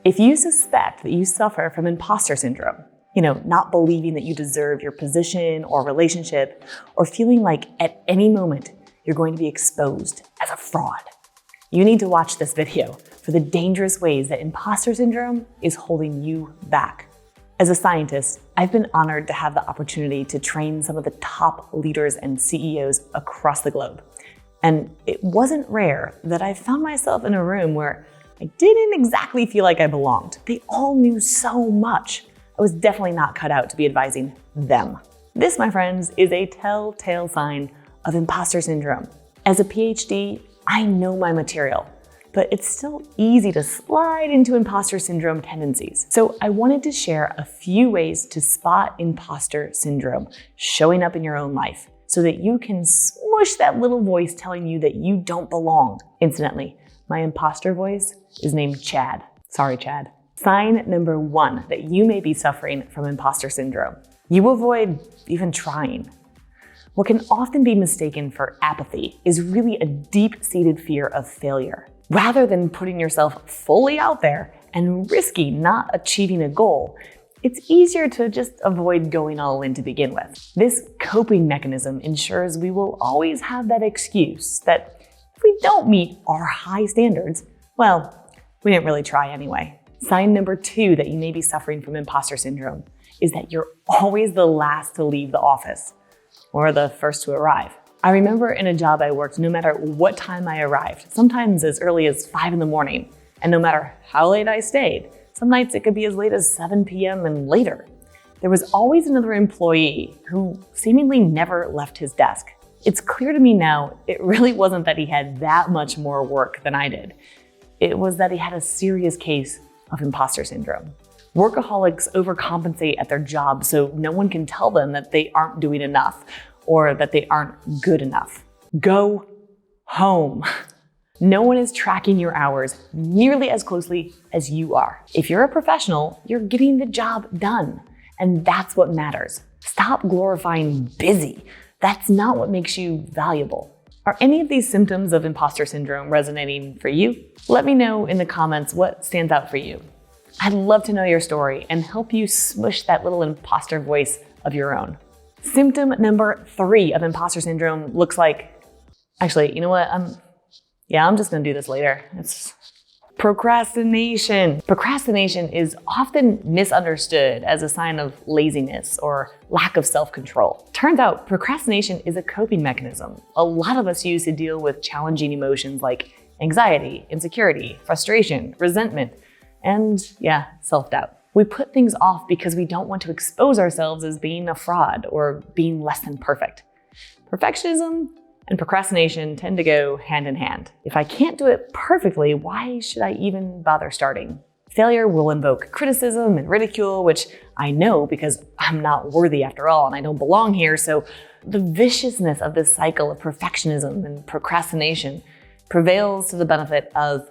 If you suspect that you suffer from imposter syndrome, not believing that you deserve your position or relationship, or feeling like at any moment you're going to be exposed as a fraud, you need to watch this video for the dangerous ways that imposter syndrome is holding you back. As a scientist, I've been honored to have the opportunity to train some of the top leaders and CEOs across the globe. And it wasn't rare that I found myself in a room where I didn't exactly feel like I belonged. They all knew so much. I was definitely not cut out to be advising them. This, my friends, is a telltale sign of imposter syndrome. As a PhD, I know my material, but it's still easy to slide into imposter syndrome tendencies. So I wanted to share a few ways to spot imposter syndrome showing up in your own life so that you can smush that little voice telling you that you don't belong. Incidentally, my imposter voice is named Chad. Sorry, Chad. Sign number 1 that you may be suffering from imposter syndrome. You avoid even trying. What can often be mistaken for apathy is really a deep-seated fear of failure. Rather than putting yourself fully out there and risking not achieving a goal, it's easier to just avoid going all in to begin with. This coping mechanism ensures we will always have that excuse that if we don't meet our high standards, well, we didn't really try anyway. Sign number 2 that you may be suffering from imposter syndrome is that you're always the last to leave the office or the first to arrive. I remember in a job I worked, no matter what time I arrived, sometimes as early as 5 in the morning, and no matter how late I stayed, some nights it could be as late as 7 p.m. and later. There was always another employee who seemingly never left his desk. It's clear to me now, it really wasn't that he had that much more work than I did. It was that he had a serious case of imposter syndrome. Workaholics overcompensate at their job so no one can tell them that they aren't doing enough or that they aren't good enough. Go home. No one is tracking your hours nearly as closely as you are. If you're a professional, you're getting the job done, and that's what matters. Stop glorifying busy. That's not what makes you valuable. Are any of these symptoms of imposter syndrome resonating for you? Let me know in the comments what stands out for you. I'd love to know your story and help you smush that little imposter voice of your own. Symptom number 3 of imposter syndrome looks like, actually, you know what? I'm just gonna do this later. It's procrastination. Procrastination is often misunderstood as a sign of laziness or lack of self-control. Turns out procrastination is a coping mechanism a lot of us use to deal with challenging emotions like anxiety, insecurity, frustration, resentment, and self-doubt. We put things off because we don't want to expose ourselves as being a fraud or being less than perfect. Perfectionism and procrastination tend to go hand in hand. If I can't do it perfectly, why should I even bother starting? Failure will invoke criticism and ridicule, which I know because I'm not worthy after all and I don't belong here. So the viciousness of this cycle of perfectionism and procrastination prevails to the benefit of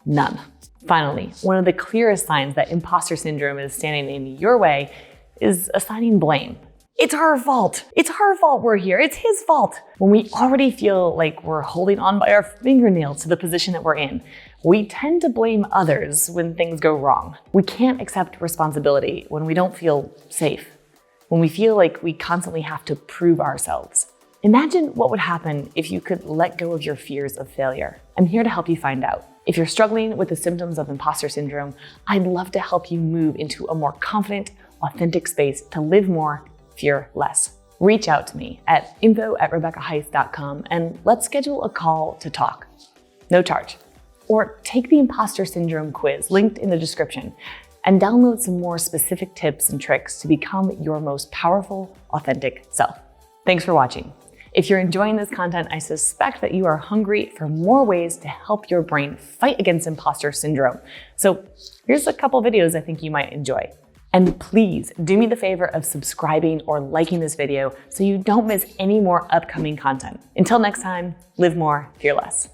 none. Finally, one of the clearest signs that imposter syndrome is standing in your way is assigning blame. It's her fault. It's her fault we're here. It's his fault. When we already feel like we're holding on by our fingernails to the position that we're in, we tend to blame others when things go wrong. We can't accept responsibility when we don't feel safe, when we feel like we constantly have to prove ourselves. Imagine what would happen if you could let go of your fears of failure. I'm here to help you find out. If you're struggling with the symptoms of imposter syndrome, I'd love to help you move into a more confident, authentic space to live more, fear less. Reach out to me at info@rebeccaheiss.com and let's schedule a call to talk. No charge. Or take the imposter syndrome quiz linked in the description and download some more specific tips and tricks to become your most powerful, authentic self. Thanks for watching. If you're enjoying this content, I suspect that you are hungry for more ways to help your brain fight against imposter syndrome. So here's a couple videos I think you might enjoy. And please do me the favor of subscribing or liking this video so you don't miss any more upcoming content. Until next time, live more, fear less.